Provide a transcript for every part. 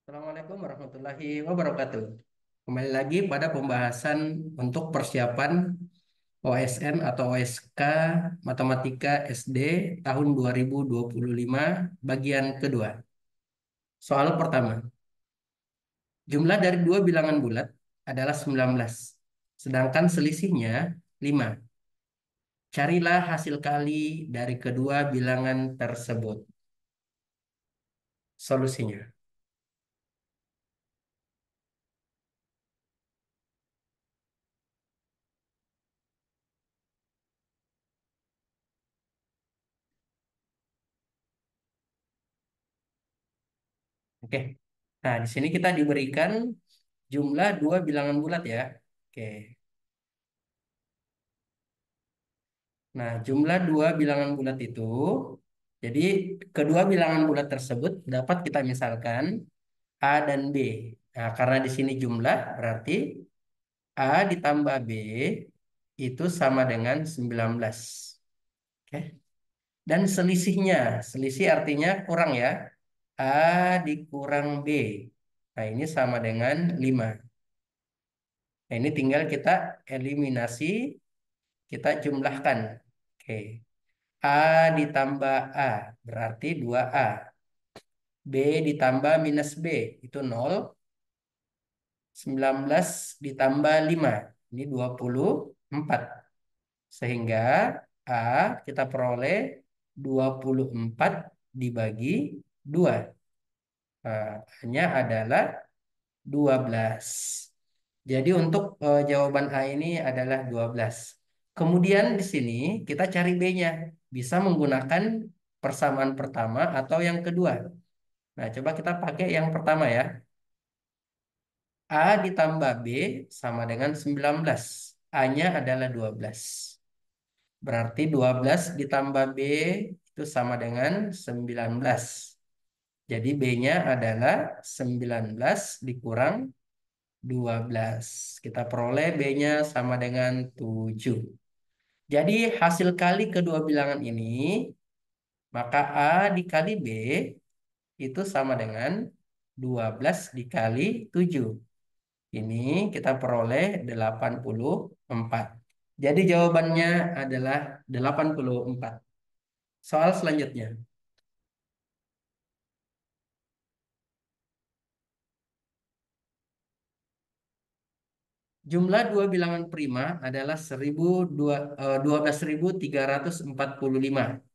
Assalamualaikum warahmatullahi wabarakatuh. Kembali lagi pada pembahasan untuk persiapan OSN atau OSK Matematika SD tahun 2025 bagian kedua. Soal pertama, jumlah dari dua bilangan bulat adalah 19, sedangkan selisihnya 5. Carilah hasil kali dari kedua bilangan tersebut. Solusinya. Oke. Nah, di sini kita diberikan jumlah dua bilangan bulat ya. Oke. Nah, jumlah dua bilangan bulat itu, jadi kedua bilangan bulat tersebut dapat kita misalkan A dan B. Nah, karena di sini jumlah, berarti A ditambah B itu sama dengan 19. Oke. Dan selisihnya, selisih artinya kurang ya. A dikurang B. Nah, ini sama dengan 5. Nah, ini tinggal kita eliminasi, kita jumlahkan. Oke. A ditambah A berarti 2A. B ditambah minus B itu 0. 19 ditambah 5 ini 24. Sehingga A kita peroleh 24 dibagi 2. Nah, hanya adalah 12. Jadi untuk jawaban A ini adalah 12. Kemudian di sini kita cari B-nya. Bisa menggunakan persamaan pertama atau yang kedua. Nah, coba kita pakai yang pertama ya. A ditambah B sama dengan 19. A-nya adalah 12. Berarti 12 ditambah B itu sama dengan 19. Jadi B-nya adalah 19 dikurang 12. Kita peroleh B-nya sama dengan 7. Jadi hasil kali kedua bilangan ini, maka A dikali B itu sama dengan 12 dikali 7. Ini kita peroleh 84. Jadi jawabannya adalah 84. Soal selanjutnya. Jumlah dua bilangan prima adalah 12.345.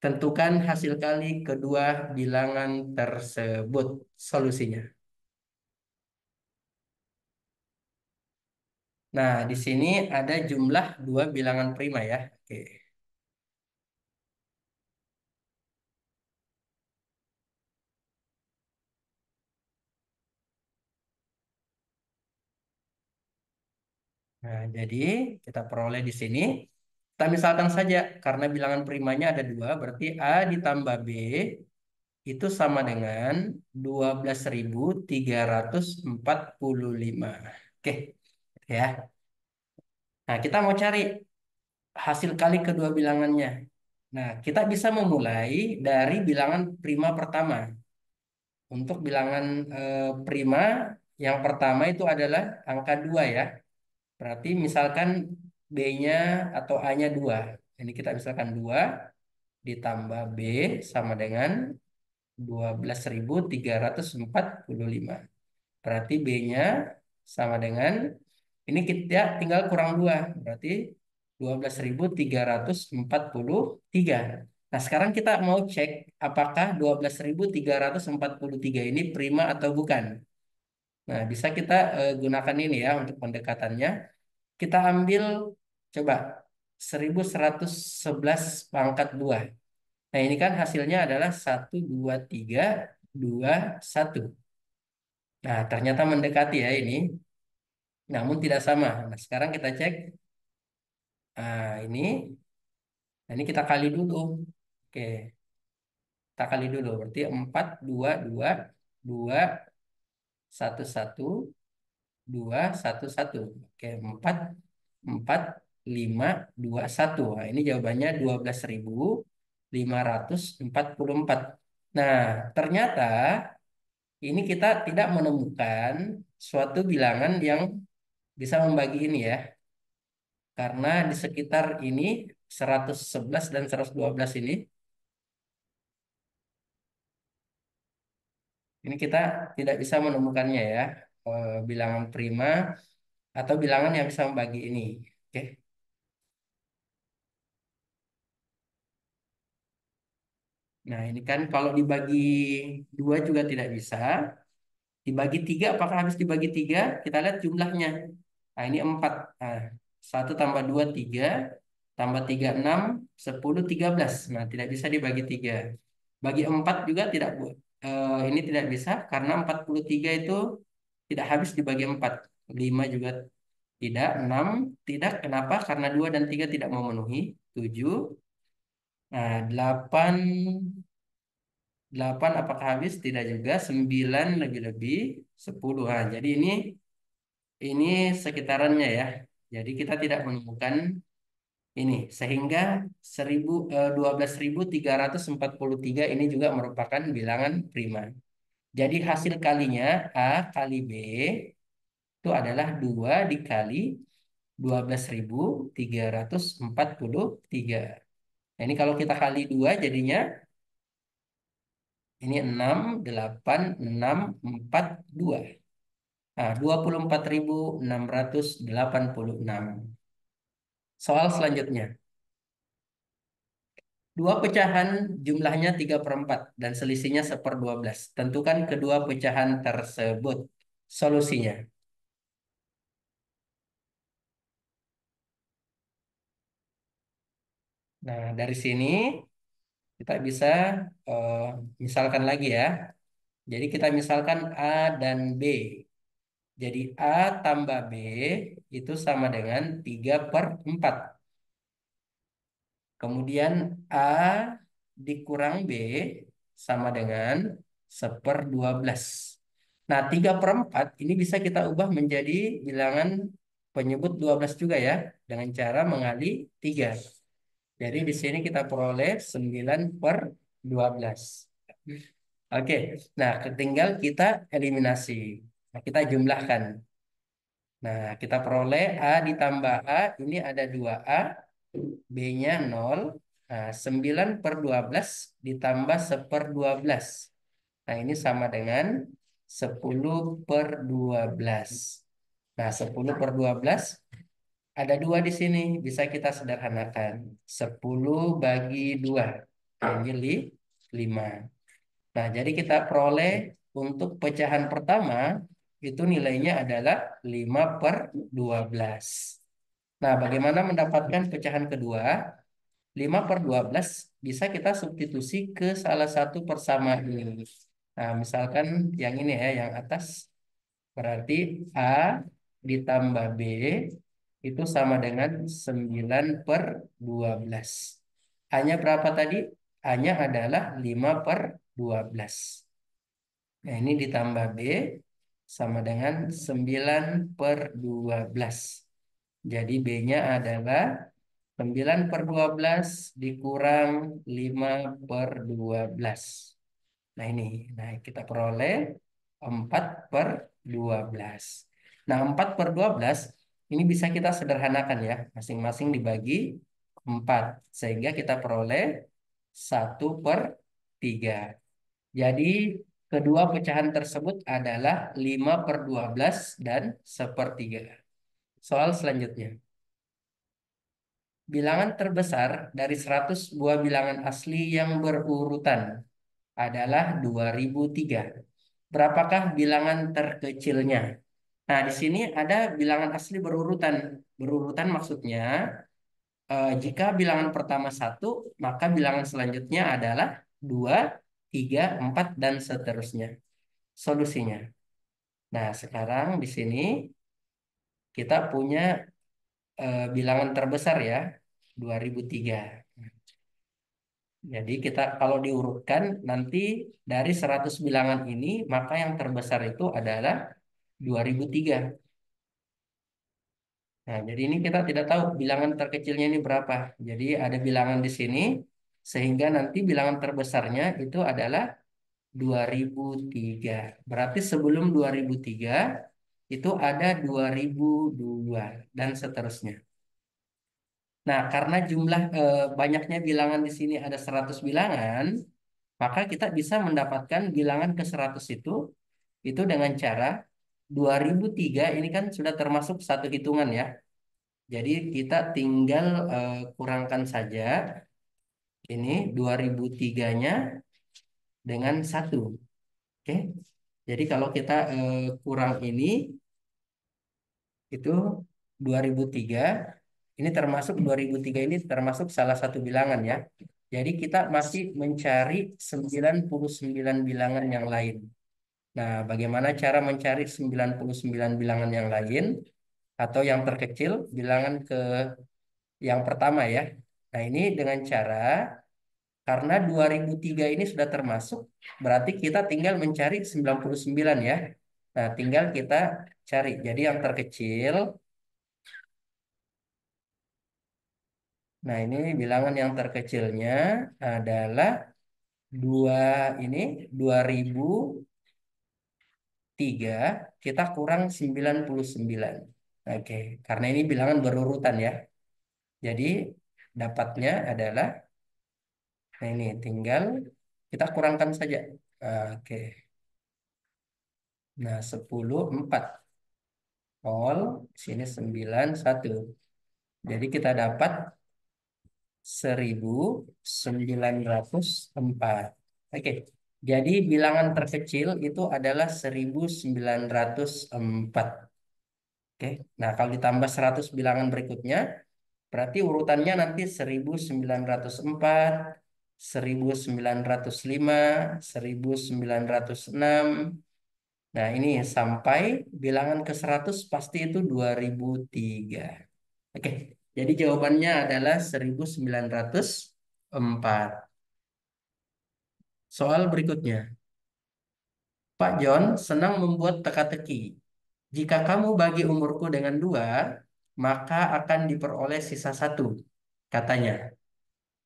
Tentukan hasil kali kedua bilangan tersebut. Solusinya. Nah, di sini ada jumlah dua bilangan prima ya. Oke. Nah, jadi kita peroleh di sini. Kita misalkan saja, karena bilangan primanya ada dua, berarti A ditambah B itu sama dengan 12.345. Oke, ya. Nah, kita mau cari hasil kali kedua bilangannya. Nah, kita bisa memulai dari bilangan prima pertama. Untuk bilangan prima yang pertama itu adalah angka 2 ya. Berarti misalkan B-nya atau A-nya 2. Ini kita misalkan 2 ditambah B sama dengan 12.345. Berarti B-nya sama dengan, ini kita tinggal kurang 2. Berarti 12.343. Nah, sekarang kita mau cek apakah 12.343 ini prima atau bukan. Nah, bisa kita gunakan ini ya untuk pendekatannya. Kita ambil coba 1111 pangkat 2. Nah, ini kan hasilnya adalah 12321. Nah, ternyata mendekati ya ini, namun tidak sama. Nah, sekarang kita cek. Nah, ini kita kali dulu. Oke, kita kali dulu. Berarti 4, 2, 2, 2, 1, 1, 2, 1, 1. Oke, 4, 4, 5, 2, 1. Nah, ini jawabannya 12.544. Nah, ternyata ini kita tidak menemukan suatu bilangan yang bisa membagi ini ya. Karena di sekitar ini 111 dan 112 ini kita tidak bisa menemukannya ya. Bilangan prima atau bilangan yang bisa membagi ini. Oke. Nah, ini kan kalau dibagi dua juga tidak bisa. Dibagi tiga, apakah habis dibagi tiga? Kita lihat jumlahnya. Nah, ini empat. Nah, satu tambah dua, tiga. Tambah tiga, enam. 10, 13. Nah, tidak bisa dibagi tiga. Bagi empat juga tidak, ini tidak bisa karena 43 itu tidak habis dibagi empat. Lima juga tidak. Enam tidak. Kenapa? Karena dua dan tiga tidak memenuhi. Tujuh. Nah, delapan. 8 apakah habis? Tidak juga. 9 lebih-lebih 10. Nah, jadi ini sekitarannya ya. Jadi kita tidak menemukan ini. Sehingga 12.343 ini juga merupakan bilangan prima. Jadi hasil kalinya A kali B itu adalah 2 dikali 12.343. Nah, ini kalau kita kali 2 jadinya ini 6, 8, 6, 4, 2. Nah, 24.686. Soal selanjutnya. Dua pecahan jumlahnya 3/4 dan selisihnya 1/12. Tentukan kedua pecahan tersebut. Solusinya. Nah, dari sini kita bisa eh, misalkan lagi ya. Jadi kita misalkan A dan B. Jadi A tambah B itu sama dengan 3/4. Kemudian A dikurang B sama dengan 1/12. Nah, 3/4 ini bisa kita ubah menjadi bilangan penyebut 12 juga ya. Dengan cara mengali 3. Jadi di sini kita peroleh 9/12. Oke, nah tinggal kita eliminasi. Nah, kita jumlahkan. Nah, kita peroleh A ditambah A, ini ada 2A. B-nya 0. Nah, 9/12 ditambah 1/12. Nah, ini sama dengan 10/12. Nah, 10/12 ada 2 di sini. Bisa kita sederhanakan. 10 bagi 2. Ini 5. Nah, jadi kita peroleh untuk pecahan pertama itu nilainya adalah 5/12. Nah, bagaimana mendapatkan pecahan kedua? 5/12 bisa kita substitusi ke salah satu persamaan ini. Nah, misalkan yang ini ya, yang atas. Berarti A ditambah B itu sama dengan 9/12. A-nya berapa tadi? A-nya adalah 5/12. Nah, ini ditambah B sama dengan 9/12. Jadi B-nya adalah 9/12 dikurang 5/12. Nah ini, nah kita peroleh 4/12. Nah 4/12 ini bisa kita sederhanakan ya, masing-masing dibagi 4. Sehingga kita peroleh 1/3. Jadi kedua pecahan tersebut adalah 5/12 dan 1/3. Soal selanjutnya. Bilangan terbesar dari 100 buah bilangan asli yang berurutan adalah 2003. Berapakah bilangan terkecilnya? Nah, di sini ada bilangan asli berurutan. Berurutan maksudnya, jika bilangan pertama satu, maka bilangan selanjutnya adalah 2, 3, 4, dan seterusnya. Solusinya. Nah, sekarang di sini kita punya bilangan terbesar ya, 2003. Jadi kita kalau diurutkan nanti dari 100 bilangan ini maka yang terbesar itu adalah 2003. Nah, jadi ini kita tidak tahu bilangan terkecilnya ini berapa. Jadi ada bilangan di sini sehingga nanti bilangan terbesarnya itu adalah 2003. Berarti sebelum 2003 itu ada 2002 dan seterusnya. Nah, karena jumlah banyaknya bilangan di sini ada 100 bilangan, maka kita bisa mendapatkan bilangan ke 100 itu dengan cara 2003 ini kan sudah termasuk satu hitungan ya. Jadi kita tinggal kurangkan saja ini 2003-nya dengan satu. Oke. Jadi kalau kita kurang ini itu 2003, ini termasuk 2003 ini termasuk salah satu bilangan ya. Jadi kita masih mencari 99 bilangan yang lain. Nah, bagaimana cara mencari 99 bilangan yang lain atau yang terkecil, bilangan ke yang pertama ya. Nah, ini dengan cara karena 2003 ini sudah termasuk, berarti kita tinggal mencari 99 ya. Nah, tinggal kita cari. Jadi yang terkecil, nah ini bilangan yang terkecilnya adalah dua ini 2003 kita kurang 99. Oke, karena ini bilangan berurutan ya. Jadi dapatnya adalah, nah ini tinggal kita kurangkan saja. Oke, nah 10 4. Sini 9 1. Jadi kita dapat 1904. Oke. Jadi bilangan terkecil itu adalah 1904. Oke. Nah, kalau ditambah 100 bilangan berikutnya, berarti urutannya nanti 1904, 1905, 1906. Nah, ini sampai bilangan ke 100 pasti itu 2003. Oke, jadi jawabannya adalah 1904. Soal berikutnya. Pak John senang membuat teka-teki. Jika kamu bagi umurku dengan dua, maka akan diperoleh sisa satu, katanya.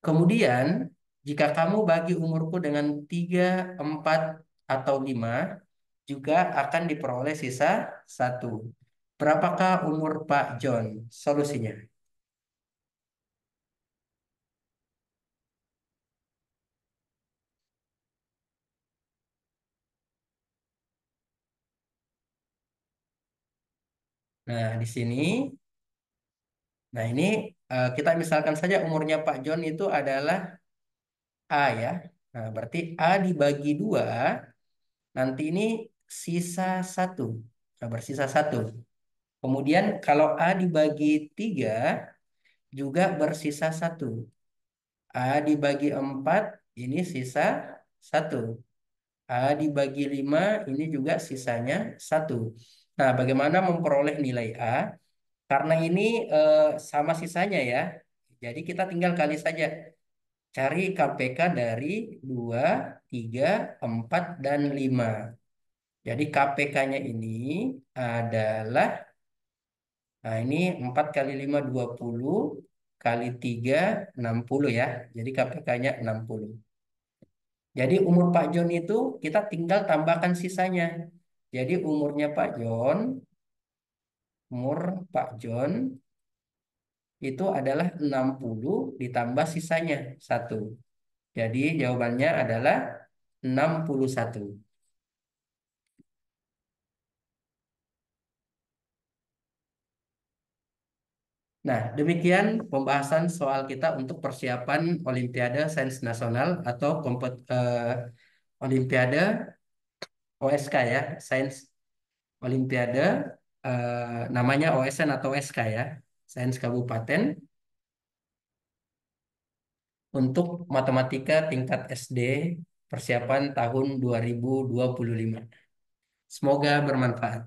Kemudian, jika kamu bagi umurku dengan tiga, empat, atau lima, juga akan diperoleh sisa satu. Berapakah umur Pak John? Solusinya. Nah, di sini, nah ini kita misalkan saja umurnya Pak John itu adalah A ya. Nah, berarti A dibagi dua, nanti ini sisa satu. Nah, bersisa satu. Kemudian kalau A dibagi tiga, juga bersisa satu. A dibagi empat, ini sisa satu. A dibagi lima, ini juga sisanya satu. Nah, bagaimana memperoleh nilai A? Karena ini eh, sama sisanya ya. Jadi kita tinggal kali saja. Cari KPK dari 2, 3, 4, dan 5. Jadi KPK-nya ini adalah, nah ini 4 kali 5 20, kali 3 60 ya. Jadi KPK-nya 60. Jadi umur Pak John itu kita tinggal tambahkan sisanya. Jadi umur Pak John itu adalah 60 ditambah sisanya satu. Jadi jawabannya adalah 61. Nah, demikian pembahasan soal kita untuk persiapan Olimpiade Sains Nasional atau Olimpiade OSK ya, Sains Olimpiade namanya OSN atau SK ya, Sains Kabupaten untuk matematika tingkat SD persiapan tahun 2025. Semoga bermanfaat.